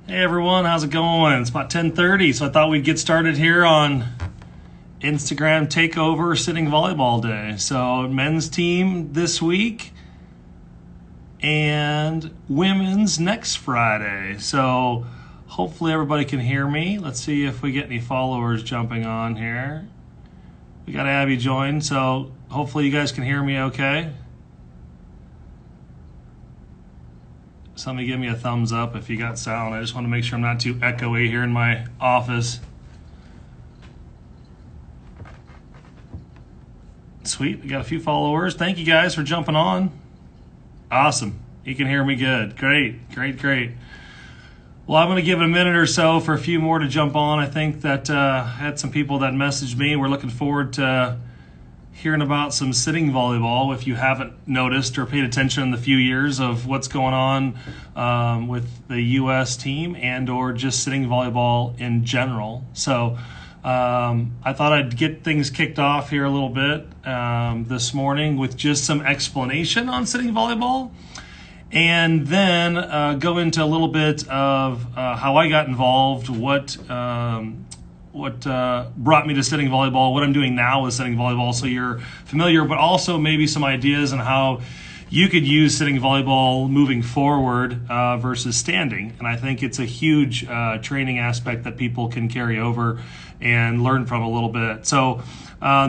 Hey everyone, how's it going? It's about 10:30, so I thought we'd get started here on Instagram Takeover Sitting Volleyball Day. So men's team this week and women's next Friday. So hopefully everybody can hear me. Let's see if we get any followers jumping on here. We got Abby joined, so hopefully you guys can hear me okay. Somebody give me a thumbs up if you got sound. I just want to make sure I'm not too echoey here in my office. Sweet, we got a few followers. Thank you guys for jumping on. Awesome, you can hear me good. Great. Well, I'm going to give it a minute or so for a few more to jump on. I think that I had some people that messaged me. We're looking forward to hearing about some sitting volleyball. If you haven't noticed or paid attention in the few years of what's going on with the U.S. team and or just sitting volleyball in general. So I thought I'd get things kicked off here a little bit this morning with just some explanation on sitting volleyball, and then go into a little bit of how I got involved, what brought me to sitting volleyball, what I'm doing now with sitting volleyball, so you're familiar, but also maybe some ideas on how you could use sitting volleyball moving forward versus standing. And I think it's a huge training aspect that people can carry over and learn from a little bit. So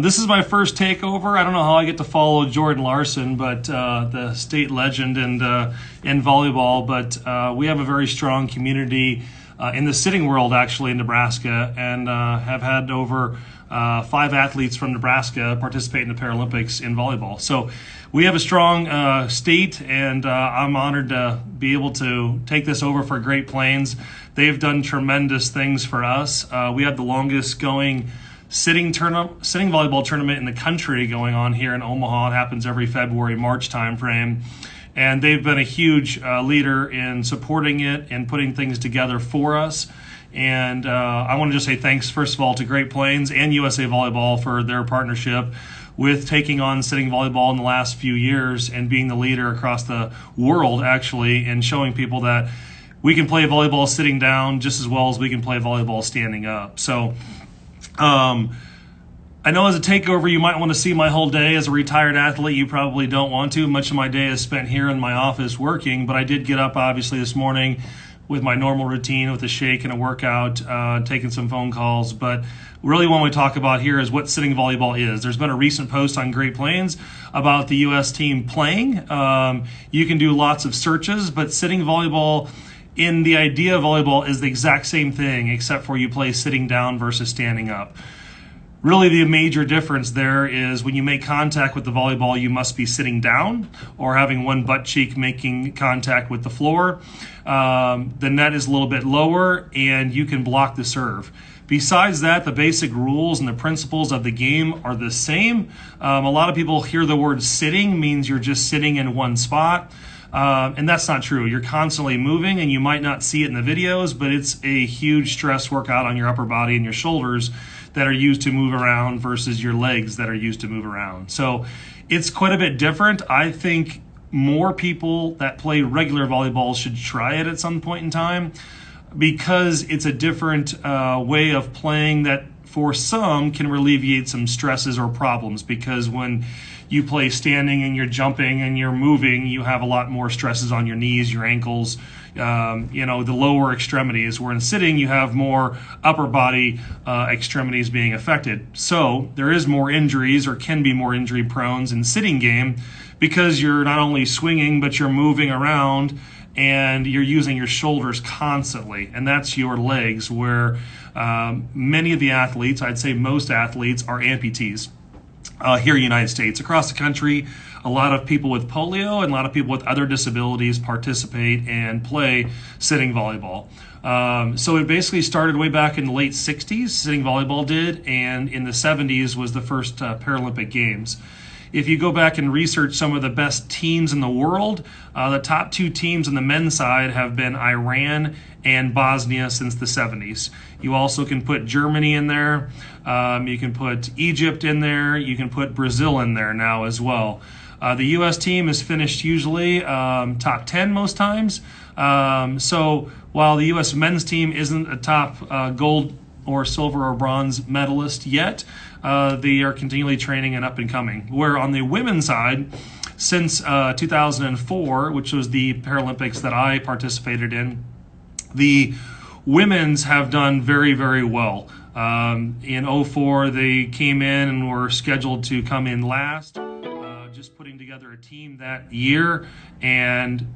this is my first takeover. I don't know how I get to follow Jordan Larson, but the state legend and in volleyball, but we have a very strong community in the sitting world, actually, in Nebraska, and have had over 5 athletes from Nebraska participate in the Paralympics in volleyball. So we have a strong state, and I'm honored to be able to take this over for Great Plains. They've done tremendous things for us. We have the longest going sitting volleyball tournament in the country going on here in Omaha. It happens every February, March timeframe. And they've been a huge leader in supporting it and putting things together for us. And I want to just say thanks, first of all, to Great Plains and USA Volleyball for their partnership with taking on sitting volleyball in the last few years and being the leader across the world, actually, and showing people that we can play volleyball sitting down just as well as we can play volleyball standing up. So I know as a takeover, you might want to see my whole day. As a retired athlete, you probably don't want to. Much of my day is spent here in my office working, but I did get up, obviously, this morning with my normal routine with a shake and a workout, taking some phone calls. But really what we talk about here is what sitting volleyball is. There's been a recent post on Great Plains about the U.S. team playing. You can do lots of searches, but sitting volleyball, in the idea of volleyball, is the exact same thing, except for you play sitting down versus standing up. Really, the major difference there is when you make contact with the volleyball, you must be sitting down or having one butt cheek making contact with the floor. The net is a little bit lower, and you can block the serve. Besides that, the basic rules and the principles of the game are the same. A lot of people hear the word sitting means you're just sitting in one spot. And that's not true. You're constantly moving, and you might not see it in the videos, but it's a huge stress workout on your upper body and your shoulders that are used to move around versus your legs that are used to move around. So it's quite a bit different. I think more people that play regular volleyball should try it at some point in time, because it's a different way of playing that for some can alleviate some stresses or problems, because when you play standing and you're jumping and you're moving, you have a lot more stresses on your knees, your ankles, the lower extremities, where in sitting you have more upper body extremities being affected. So there is more injuries, or can be more injury prone in sitting game, because you're not only swinging, but you're moving around and you're using your shoulders constantly, and that's your legs, where many of the athletes, I'd say most athletes, are amputees here in the United States. Across the country, a lot of people with polio and a lot of people with other disabilities participate and play sitting volleyball. So it basically started way back in the late 60s, sitting volleyball did, and in the 70s was the first Paralympic Games. If you go back and research some of the best teams in the world, the top 2 teams on the men's side have been Iran and Bosnia since the 70s. You also can put Germany in there. You can put Egypt in there. You can put Brazil in there now as well. The U.S. team is finished usually top 10 most times. So while the U.S. men's team isn't a top gold or silver or bronze medalist yet, they are continually training and up and coming. Where on the women's side, since 2004, which was the Paralympics that I participated in, the women's have done very, very well. In '04, they came in and were scheduled to come in last, just putting together a team that year, and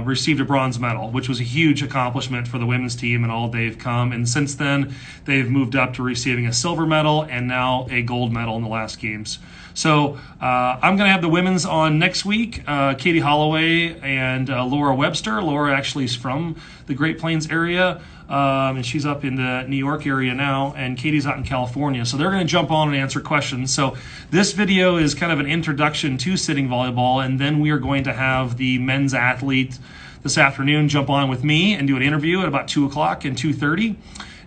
received a bronze medal, which was a huge accomplishment for the women's team and all they've come. And since then, they've moved up to receiving a silver medal and now a gold medal in the last games. So I'm going to have the women's on next week. Katie Holloway and Laura Webster. Laura actually is from the Great Plains area, and she's up in the New York area now, and Katie's out in California. So they're going to jump on and answer questions. So this video is kind of an introduction to sitting volleyball, and then we are going to have the men's athlete this afternoon jump on with me and do an interview at about 2 o'clock and 2:30.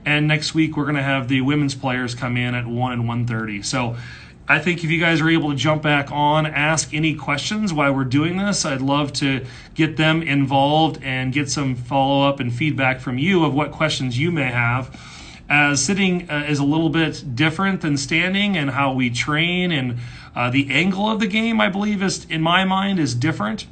And next week we're going to have the women's players come in at 1 and 1:30. So I think if you guys are able to jump back on, ask any questions while we're doing this, I'd love to get them involved and get some follow-up and feedback from you of what questions you may have. As sitting is a little bit different than standing, and how we train, and the angle of the game, I believe, is, in my mind, is different.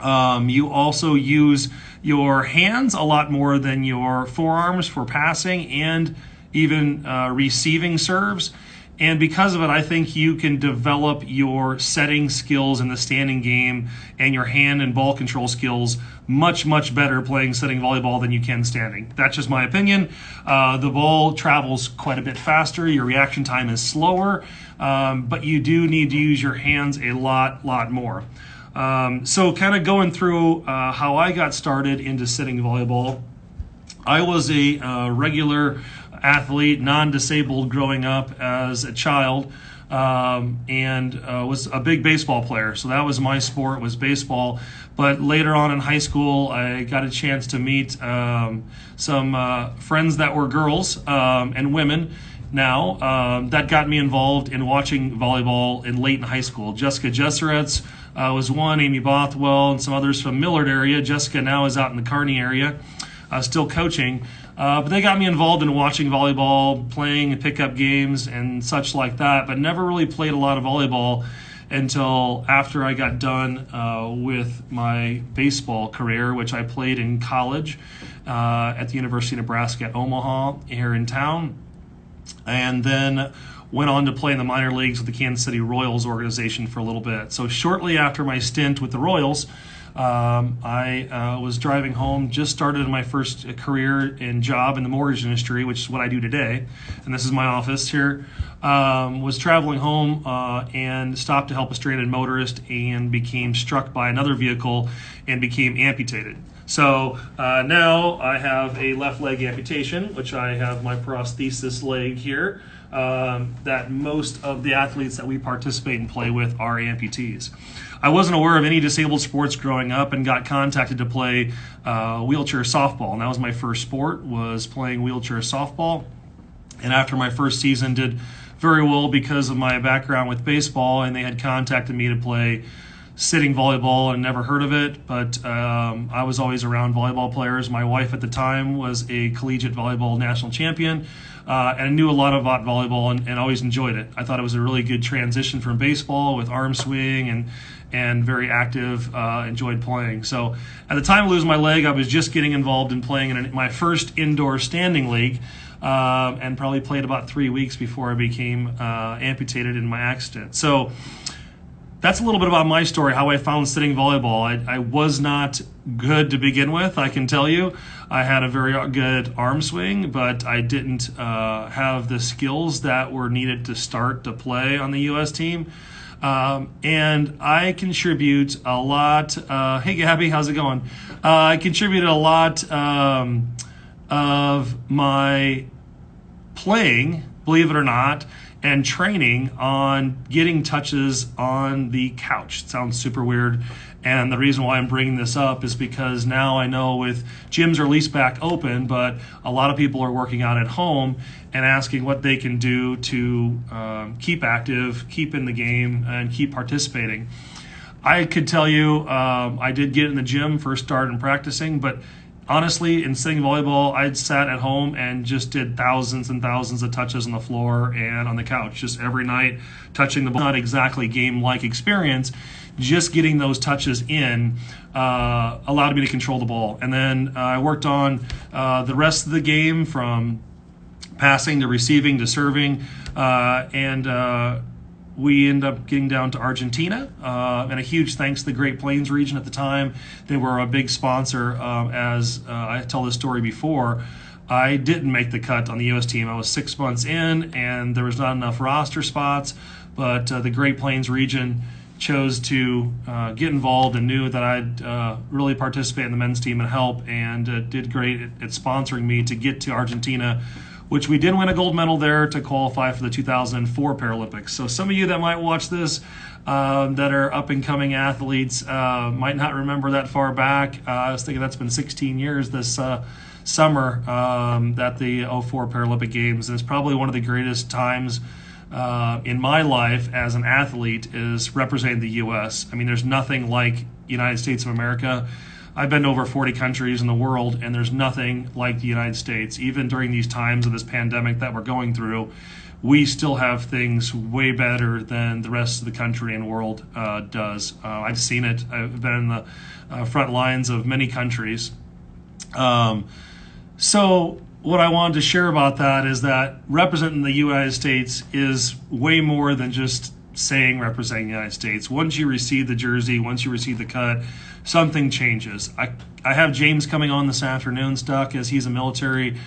You also use your hands a lot more than your forearms for passing and even receiving serves. And because of it, I think you can develop your setting skills in the standing game and your hand and ball control skills much, much better playing sitting volleyball than you can standing. That's just my opinion. The ball travels quite a bit faster. Your reaction time is slower, but you do need to use your hands a lot more. So kind of going through how I got started into sitting volleyball. I was a regular athlete, non-disabled growing up as a child, and was a big baseball player. So that was my sport, was baseball. But later on in high school, I got a chance to meet some friends that were girls and women now, that got me involved in watching volleyball late in high school. Jessica Jesseretz was one, Amy Bothwell, and some others from Millard area. Jessica now is out in the Kearney area, still coaching. But they got me involved in watching volleyball, playing pickup games and such like that, but never really played a lot of volleyball until after I got done with my baseball career, which I played in college at the University of Nebraska at Omaha here in town, and then went on to play in the minor leagues with the Kansas City Royals organization for a little bit. So shortly after my stint with the Royals, I was driving home, just started my first career and job in the mortgage industry, which is what I do today, and this is my office here. Was traveling home and stopped to help a stranded motorist and became struck by another vehicle and became amputated. So now I have a left leg amputation, which I have my prosthesis leg here, that most of the athletes that we participate and play with are amputees. I wasn't aware of any disabled sports growing up and got contacted to play wheelchair softball. And that was my first sport, was playing wheelchair softball. And after my first season, did very well because of my background with baseball, and they had contacted me to play sitting volleyball and never heard of it, but I was always around volleyball players. My wife at the time was a collegiate volleyball national champion, and I knew a lot about volleyball and always enjoyed it. I thought it was a really good transition from baseball with arm swing and very active, enjoyed playing. So at the time of losing my leg, I was just getting involved in playing in my first indoor standing league, and probably played about 3 weeks before I became amputated in my accident. So that's a little bit about my story, how I found sitting volleyball. I was not good to begin with, I can tell you. I had a very good arm swing, but I didn't have the skills that were needed to start to play on the U.S. team. And I contribute a lot. Hey, Gabby, how's it going? I contributed a lot of my playing, believe it or not, and training on getting touches on the couch. It sounds super weird. And the reason why I'm bringing this up is because now I know with gyms are at least back open, but a lot of people are working out at home and asking what they can do to keep active, keep in the game, and keep participating. I could tell you, I did get in the gym, first started practicing, but honestly, in sitting volleyball, I'd sat at home and just did thousands and thousands of touches on the floor and on the couch, just every night, touching the ball. Not exactly game-like experience, just getting those touches in allowed me to control the ball. And then I worked on the rest of the game, from passing to receiving to serving, and we ended up getting down to Argentina, and a huge thanks to the Great Plains region at the time. They were a big sponsor. As I tell this story before, I didn't make the cut on the U.S. team. I was 6 months in, and there was not enough roster spots, but the Great Plains region chose to get involved and knew that I'd really participate in the men's team and help, and did great at sponsoring me to get to Argentina, which we did win a gold medal there to qualify for the 2004 Paralympics. So some of you that might watch this that are up-and-coming athletes might not remember that far back. I was thinking that's been 16 years this summer at the 04 Paralympic Games, and it's probably one of the greatest times in my life as an athlete is representing the U.S. I mean, there's nothing like United States of America. I've been to over 40 countries in the world, and there's nothing like the United States. Even during these times of this pandemic that we're going through, we still have things way better than the rest of the country and world does. I've seen it. I've been in the front lines of many countries. So what I wanted to share about that is that representing the United States is way more than just saying representing the United States. Once you receive the jersey, once you receive the cut, something changes. I have James coming on this afternoon, Stuck, as he's a military,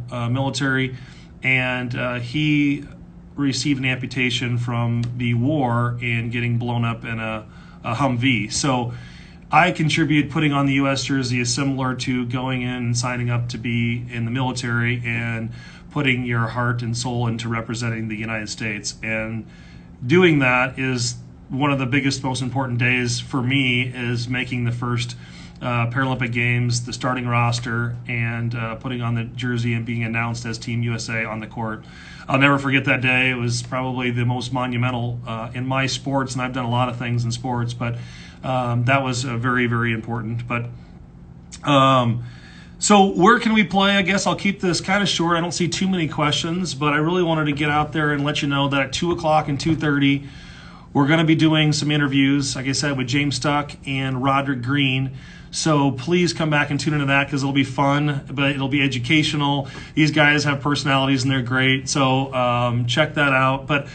military, and he received an amputation from the war and getting blown up in a Humvee. So I contribute putting on the U.S. jersey is similar to going in and signing up to be in the military and putting your heart and soul into representing the United States. And doing that is one of the biggest, most important days for me, is making the first Paralympic Games, the starting roster, and putting on the jersey and being announced as Team USA on the court. I'll never forget that day. It was probably the most monumental in my sports, and I've done a lot of things in sports, but that was very, very important. But so where can we play? I guess I'll keep this kind of short. I don't see too many questions, but I really wanted to get out there and let you know that at 2 o'clock and 2:30, we're going to be doing some interviews, like I said, with James Stuck and Roderick Green. So please come back and tune into that, because it'll be fun, but it'll be educational. These guys have personalities and they're great. So check that out. But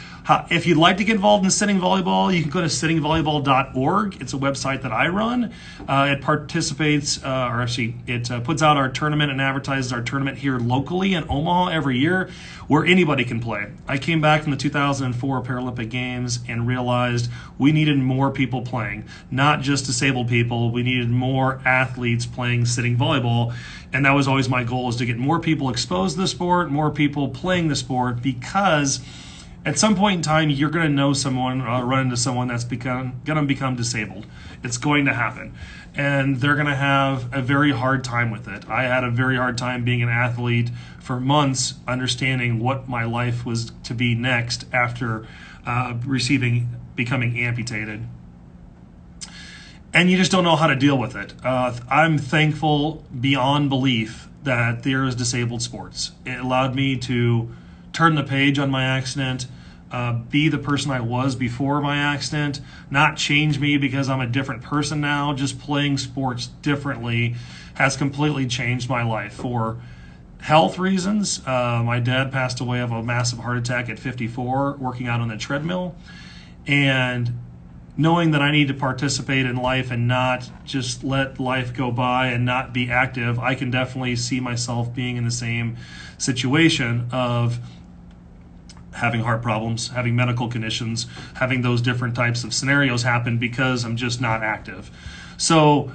if you'd like to get involved in sitting volleyball, you can go to sittingvolleyball.org. It's a website that I run. It participates, it puts out our tournament and advertises our tournament here locally in Omaha every year, where anybody can play. I came back from the 2004 Paralympic Games and realized we needed more people playing, not just disabled people. We needed more athletes playing sitting volleyball. And that was always my goal, is to get more people exposed to the sport, more people playing the sport, because at some point in time, you're going to know someone, run into someone that's going to become disabled. It's going to happen. And they're going to have a very hard time with it. I had a very hard time being an athlete for months, understanding what my life was to be next after becoming amputated. And you just don't know how to deal with it. I'm thankful beyond belief that there is disabled sports. It allowed me to turn the page on my accident, be the person I was before my accident, not change me because I'm a different person now. Just playing sports differently has completely changed my life. For health reasons, my dad passed away of a massive heart attack at 54, working out on the treadmill. And knowing that I need to participate in life and not just let life go by and not be active, I can definitely see myself being in the same situation of having heart problems, having medical conditions, having those different types of scenarios happen because I'm just not active. So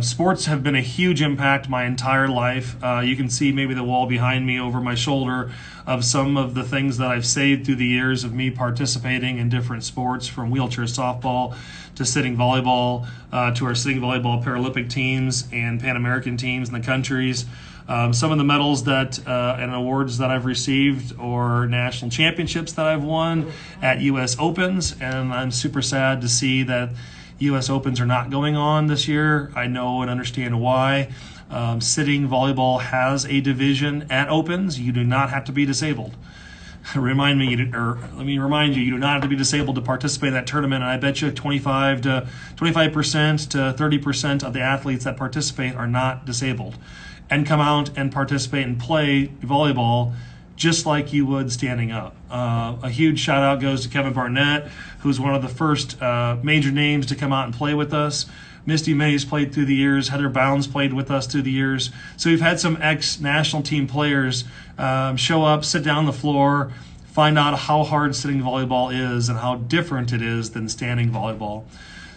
sports have been a huge impact my entire life. You can see maybe the wall behind me over my shoulder of some of the things that I've saved through the years of me participating in different sports, from wheelchair softball to sitting volleyball, to our sitting volleyball Paralympic teams and Pan American teams in the countries. Some of the medals that and awards that I've received, or national championships that I've won at U.S. Opens, and I'm super sad to see that U.S. Opens are not going on this year. I know and understand why. Sitting volleyball has a division at Opens. You do not have to be disabled. Let me remind you, you do not have to be disabled to participate in that tournament. And I bet you 25% to 30% of the athletes that participate are not disabled, and come out and participate and play volleyball just like you would standing up. A huge shout out goes to Kevin Barnett, who's one of the first major names to come out and play with us. Misty Mays played through the years. Heather Bounds played with us through the years. So we've had some ex-national team players show up, sit down on the floor, find out how hard sitting volleyball is and how different it is than standing volleyball.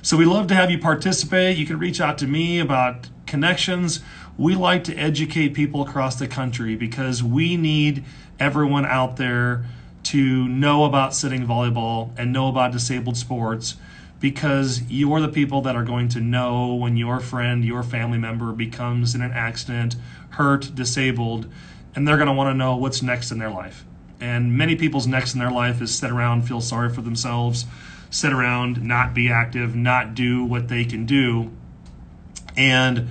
So we love to have you participate. You can reach out to me about connections. We like to educate people across the country because we need everyone out there to know about sitting volleyball and know about disabled sports, because you're the people that are going to know when your friend, your family member becomes in an accident, hurt, disabled, and they're going to want to know what's next in their life. And many people's next in their life is sit around, feel sorry for themselves, sit around, not be active, not do what they can do. And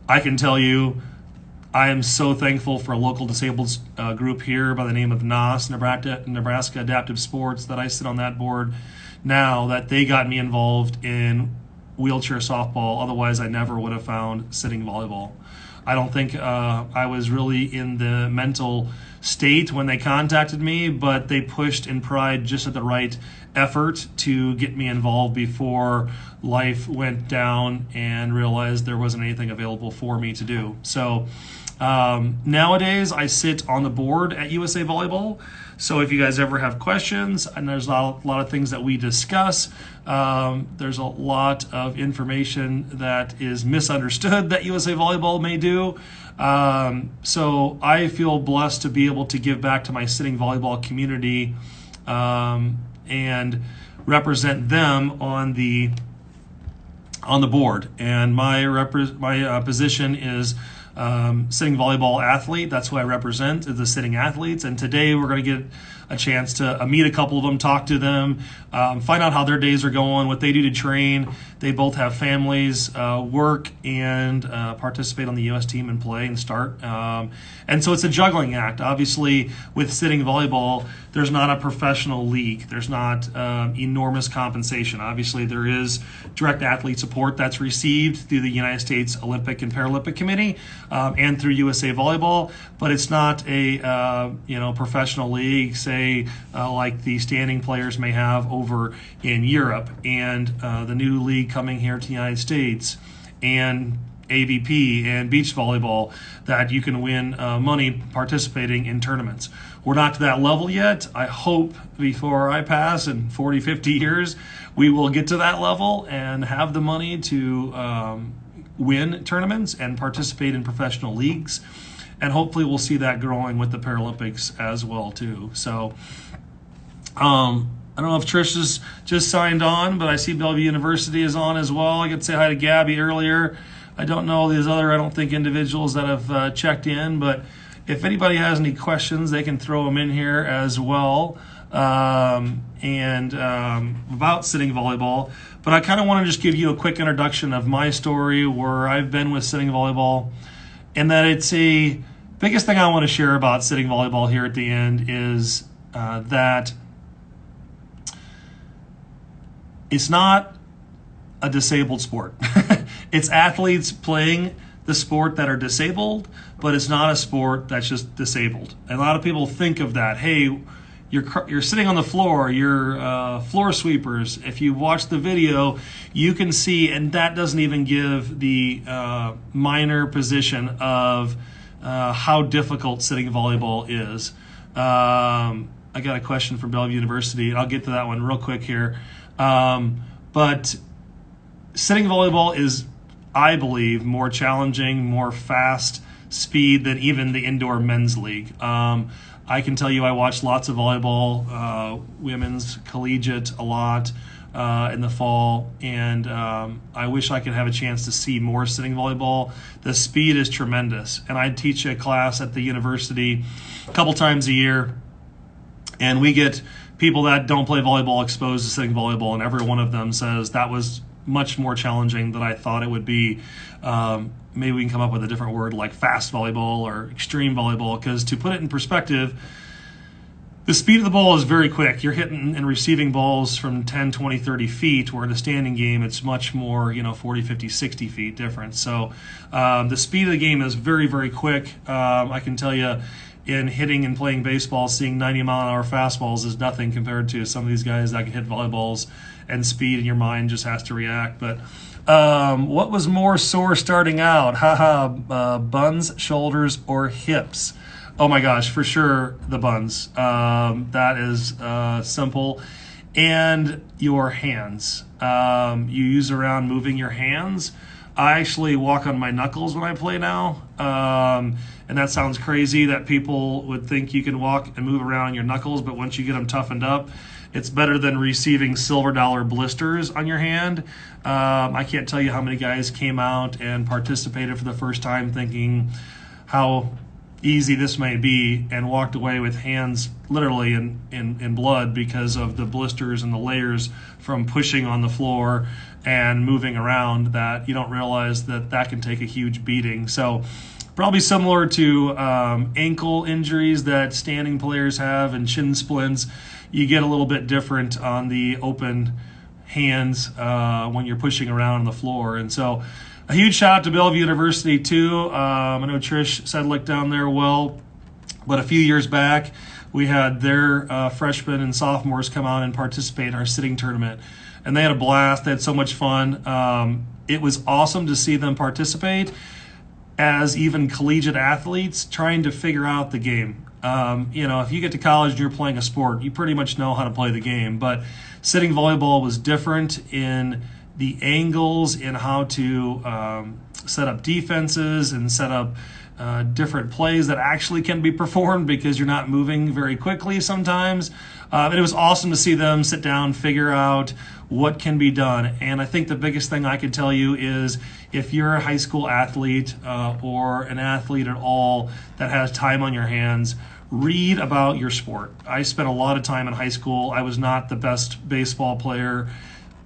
I can tell you, I am so thankful for a local disabled group here by the name of NAS, Nebraska Adaptive Sports, that I sit on that board now, that they got me involved in wheelchair softball. Otherwise, I never would have found sitting volleyball. I don't think I was really in the mental state when they contacted me, but they pushed and pried just at the right effort to get me involved before life went down and realized there wasn't anything available for me to do. So nowadays I sit on the board at USA Volleyball. So if you guys ever have questions, and there's a lot of things that we discuss, there's a lot of information that is misunderstood that USA Volleyball may do. So I feel blessed to be able to give back to my sitting volleyball community and represent them on the board. And my position is sitting volleyball athlete. That's who I represent, is the sitting athletes. And today we're going to get a chance to meet a couple of them, talk to them, find out how their days are going, what they do to train. They both have families, work, and participate on the U.S. team and play and start. And so it's a juggling act. Obviously, with sitting volleyball, there's not a professional league. There's not enormous compensation. Obviously, there is direct athlete support that's received through the United States Olympic and Paralympic Committee and through USA Volleyball, but it's not a professional league, say like the standing players may have over in Europe, and the new league coming here to the United States, and AVP and beach volleyball, that you can win money participating in tournaments. We're not to that level yet. I hope before I pass in 40, 50 years, we will get to that level and have the money to win tournaments and participate in professional leagues. And hopefully we'll see that growing with the Paralympics as well too. So I don't know if Trish has just signed on, but I see Bellevue University is on as well. I could say hi to Gabby earlier. I don't know these other, I don't think, individuals that have checked in, but if anybody has any questions, they can throw them in here as well, about sitting volleyball. But I kind of want to just give you a quick introduction of my story, where I've been with sitting volleyball, and that it's a biggest thing I want to share about sitting volleyball here at the end is that it's not a disabled sport. It's athletes playing the sport that are disabled, but it's not a sport that's just disabled. And a lot of people think of that. Hey, you're sitting on the floor, you're floor sweepers. If you watch the video, you can see, and that doesn't even give the minor position of how difficult sitting volleyball is. I got a question from Bellevue University, and I'll get to that one real quick here. But sitting volleyball is I believe, more challenging, more fast speed than even the indoor men's league. I can tell you I watched lots of volleyball, women's collegiate a lot in the fall, and I wish I could have a chance to see more sitting volleyball. The speed is tremendous, and I teach a class at the university a couple times a year, and we get people that don't play volleyball exposed to sitting volleyball, and every one of them says that was much more challenging than I thought it would be. Maybe we can come up with a different word like fast volleyball or extreme volleyball, because to put it in perspective, the speed of the ball is very quick. You're hitting and receiving balls from 10, 20, 30 feet, where in a standing game it's much more, 40, 50, 60 feet difference. So the speed of the game is very, very quick. I can tell you, in hitting and playing baseball, seeing 90-mile-an-hour fastballs is nothing compared to some of these guys that can hit volleyballs, and speed, and your mind just has to react. But what was more sore starting out? Buns, shoulders, or hips? Oh my gosh, for sure the buns. That is simple. And your hands. You use around moving your hands. I actually walk on my knuckles when I play now. And that sounds crazy that people would think you can walk and move around on your knuckles, but once you get them toughened up, it's better than receiving silver dollar blisters on your hand. I can't tell you how many guys came out and participated for the first time thinking how easy this may be, and walked away with hands literally in blood because of the blisters and the layers from pushing on the floor and moving around, that you don't realize that can take a huge beating. So probably similar to ankle injuries that standing players have and shin splints, you get a little bit different on the open hands when you're pushing around on the floor. And so a huge shout out to Bellevue University too. I know Trish Sedlick down there well, but a few years back we had their freshmen and sophomores come out and participate in our sitting tournament, and they had a blast. They had so much fun. It was awesome to see them participate as even collegiate athletes trying to figure out the game. If you get to college and you're playing a sport, you pretty much know how to play the game, but sitting volleyball was different in the angles, in how to set up defenses and set up different plays that actually can be performed because you're not moving very quickly sometimes. And it was awesome to see them sit down, figure out what can be done. And I think the biggest thing I can tell you is, if you're a high school athlete or an athlete at all that has time on your hands, read about your sport. I spent a lot of time in high school. I was not the best baseball player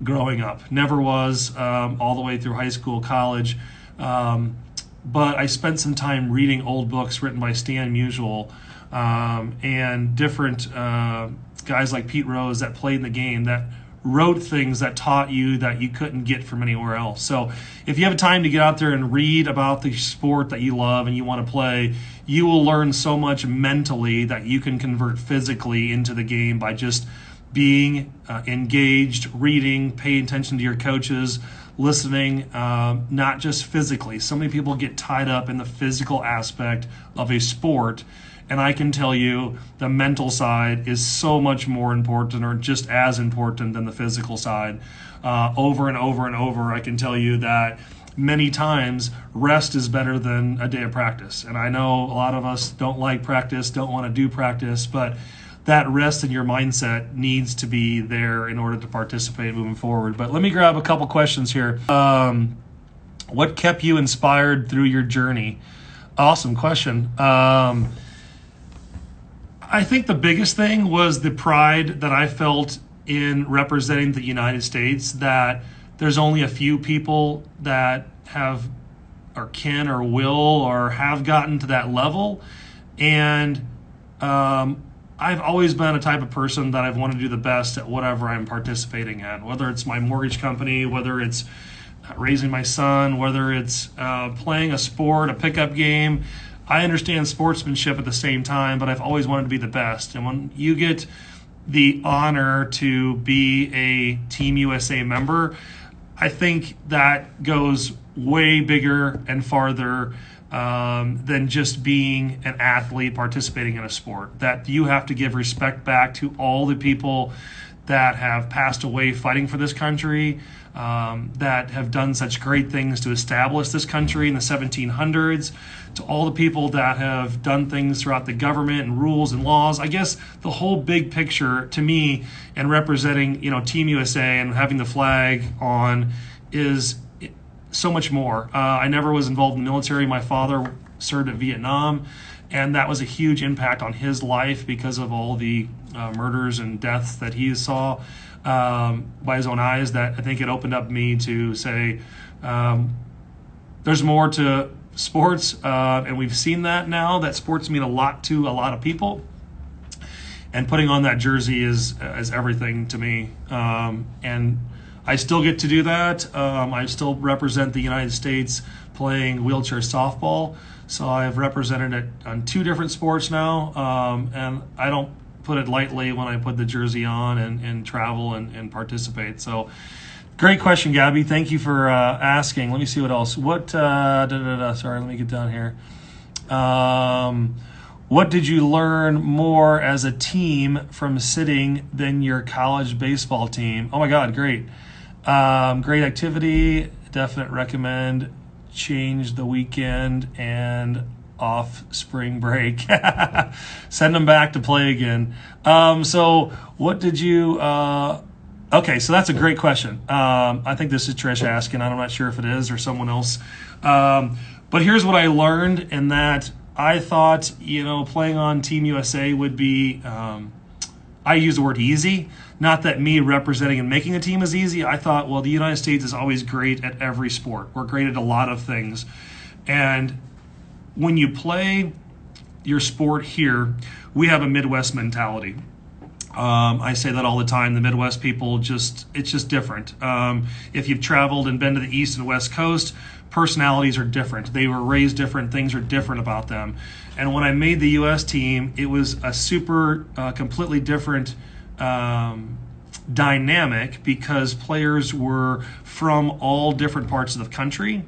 growing up. Never was, all the way through high school, college. But I spent some time reading old books written by Stan Musial and different guys like Pete Rose that played in the game, that wrote things that taught you that you couldn't get from anywhere else. So if you have time to get out there and read about the sport that you love and you want to play, you will learn so much mentally that you can convert physically into the game by just being engaged, reading, paying attention to your coaches, listening, not just physically. So many people get tied up in the physical aspect of a sport, and I can tell you the mental side is so much more important, or just as important, than the physical side. Over and over and over, I can tell you that many times rest is better than a day of practice. And I know a lot of us don't like practice, don't want to do practice, but that rest in your mindset needs to be there in order to participate moving forward. But let me grab a couple questions here. What kept you inspired through your journey? Awesome question. I think the biggest thing was the pride that I felt in representing the United States, that there's only a few people that have or can or will or have gotten to that level. And I've always been a type of person that I've wanted to do the best at whatever I'm participating in, whether it's my mortgage company, whether it's raising my son, whether it's playing a sport, a pickup game. I understand sportsmanship at the same time, but I've always wanted to be the best. And when you get the honor to be a Team USA member, I think that goes way bigger and farther than just being an athlete participating in a sport. That you have to give respect back to all the people that have passed away fighting for this country, that have done such great things to establish this country in the 1700s, to all the people that have done things throughout the government and rules and laws. I guess the whole big picture to me, and representing, Team USA and having the flag on, is so much more. I never was involved in the military. My father served at Vietnam, and that was a huge impact on his life because of all the murders and deaths that he saw by his own eyes. That I think it opened up me to say there's more to sports, and we've seen that now, that sports mean a lot to a lot of people, and putting on that jersey is everything to me, and I still get to do that. I still represent the United States playing wheelchair softball, so I've represented it on 2 different sports now, and I don't put it lightly when I put the jersey on and travel and participate. So great question, Gabby. Thank you for asking. Let me see what else. Sorry, let me get down here. What did you learn more as a team from sitting than your college baseball team? Oh my God, great. Great activity. Definite recommend. Change the weekend and off spring break. Send them back to play again. So what did you... Okay, so that's a great question. I think this is Trish asking. I'm not sure if it is or someone else. But here's what I learned, in that I thought, playing on Team USA would be, I use the word easy. Not that me representing and making a team is easy. I thought, well, the United States is always great at every sport. We're great at a lot of things. And when you play your sport here, we have a Midwest mentality. I say that all the time. The Midwest people it's just different. If you've traveled and been to the East and West Coast, personalities are different. They were raised different. Things are different about them. And when I made the U.S. team, it was a completely different dynamic, because players were from all different parts of the country.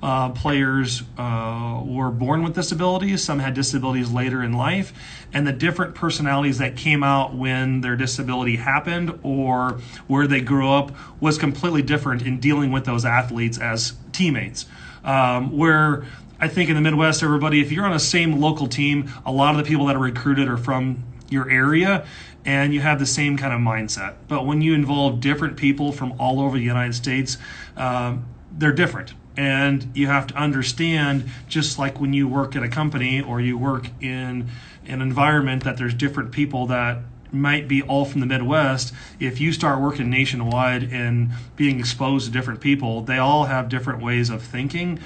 Players were born with disabilities. Some had disabilities later in life, and the different personalities that came out when their disability happened or where they grew up was completely different in dealing with those athletes as teammates. Where I think in the Midwest, everybody, if you're on a same local team, a lot of the people that are recruited are from your area, and you have the same kind of mindset. But when you involve different people from all over the United States, they're different. And you have to understand, just like when you work at a company or you work in an environment, that there's different people that might be all from the Midwest. If you start working nationwide and being exposed to different people, they all have different ways of thinking,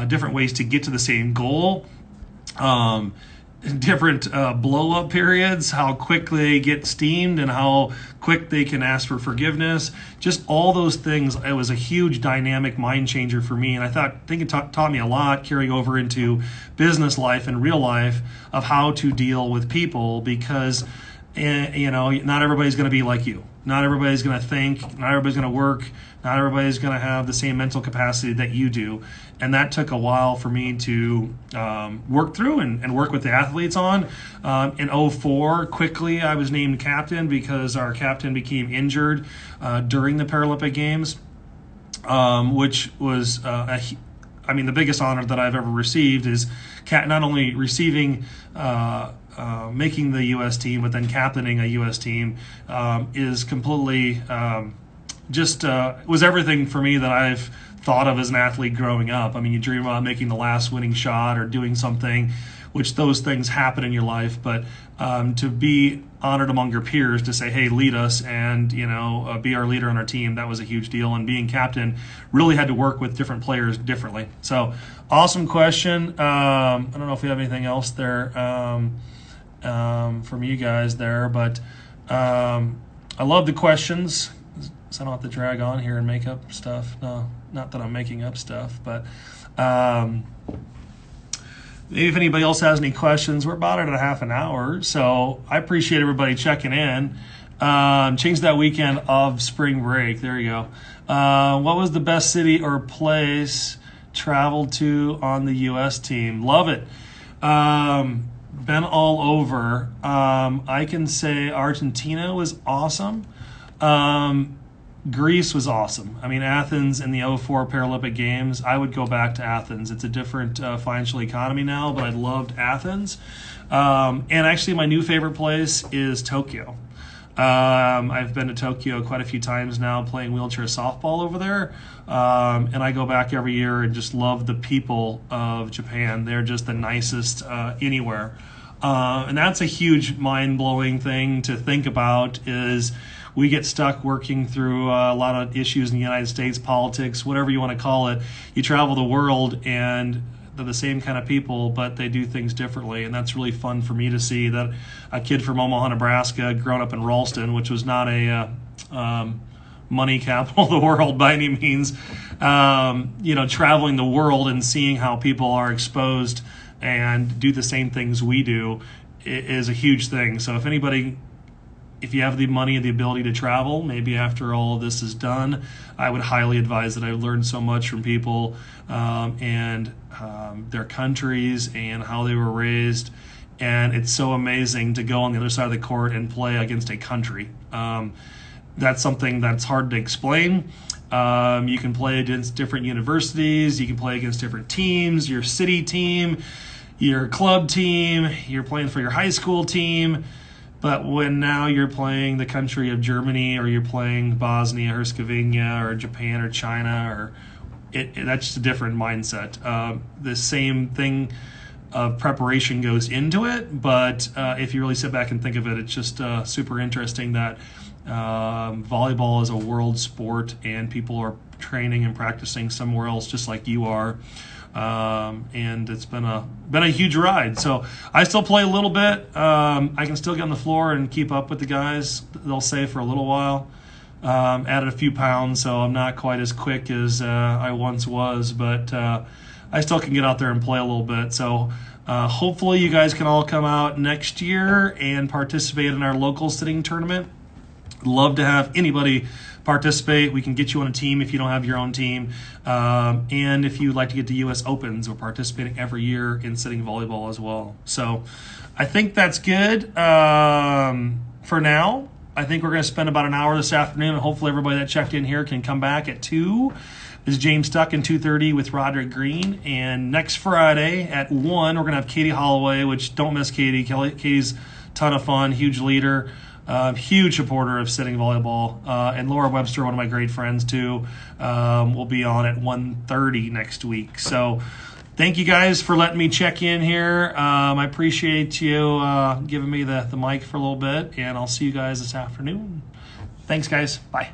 different ways to get to the same goal. Different blow-up periods, how quick they get steamed and how quick they can ask for forgiveness. Just all those things. It was a huge dynamic mind changer for me, and I think it taught me a lot carrying over into business life and real life of how to deal with people, because not everybody's going to be like you. Not everybody's going to think. Not everybody's going to work. Not everybody's going to have the same mental capacity that you do. And that took a while for me to work through and work with the athletes on. In 2004, quickly, I was named captain because our captain became injured during the Paralympic Games, which was, the biggest honor that I've ever received is not only receiving making the U.S. team, but then captaining a U.S. team is completely was everything for me that I've thought of as an athlete growing up. I mean, you dream about making the last winning shot or doing something, which those things happen in your life, but to be honored among your peers to say, hey, lead us and be our leader on our team, that was a huge deal. And being captain, really had to work with different players differently. So awesome question. I don't know if we have anything else there from you guys there, but I love the questions, so I don't have to drag on here and make up stuff. No, not that I'm making up stuff, but maybe if anybody else has any questions. We're about at a half an hour, so I appreciate everybody checking in. Change that weekend of spring break. There you go. What was the best city or place traveled to on the U.S. team? Love it. Been all over. I can say Argentina was awesome. Greece was awesome. I mean, Athens in the '04 Paralympic Games, I would go back to Athens. It's a different financial economy now, but I loved Athens. And actually, my new favorite place is Tokyo. I've been to Tokyo quite a few times now playing wheelchair softball over there. And I go back every year and just love the people of Japan. They're just the nicest anywhere. And that's a huge mind-blowing thing to think about is we get stuck working through a lot of issues in the United States, politics, whatever you want to call it. You travel the world and they're the same kind of people, but they do things differently. And that's really fun for me to see that a kid from Omaha, Nebraska, grown up in Ralston, which was not a money capital of the world by any means, traveling the world and seeing how people are exposed and do the same things we do is a huge thing. So if you have the money and the ability to travel, maybe after all of this is done, I would highly advise that. I've learned so much from people and their countries and how they were raised. And it's so amazing to go on the other side of the court and play against a country. That's something that's hard to explain. You can play against different universities. You can play against different teams, your city team, your club team. You're playing for your high school team. But when now you're playing the country of Germany or you're playing Bosnia, Herzegovina, or Japan or China, that's just a different mindset. The same thing of preparation goes into it, but if you really sit back and think of it, it's just super interesting that volleyball is a world sport and people are training and practicing somewhere else just like you are. And it's been a huge ride. So I still play a little bit. I can still get on the floor and keep up with the guys. They'll say for a little while. Added a few pounds, so I'm not quite as quick as I once was, but I still can get out there and play a little bit. So hopefully you guys can all come out next year and participate in our local sitting tournament. Love to have anybody participate. We can get you on a team if you don't have your own team. And if you'd like to get to U.S. Opens, we're participating every year in sitting volleyball as well. So I think that's good for now. I think we're going to spend about an hour this afternoon, and hopefully everybody that checked in here can come back at 2. This is James Stuck in 2:30 with Roderick Green. And next Friday at 1, we're going to have Katie Holloway, which don't miss Katie. Katie's a ton of fun, huge leader. Huge supporter of sitting volleyball, and Laura Webster, one of my great friends too, will be on at 1:30 next week. So thank you guys for letting me check in here. I appreciate you giving me the mic for a little bit, and I'll see you guys this afternoon. Thanks, guys. Bye.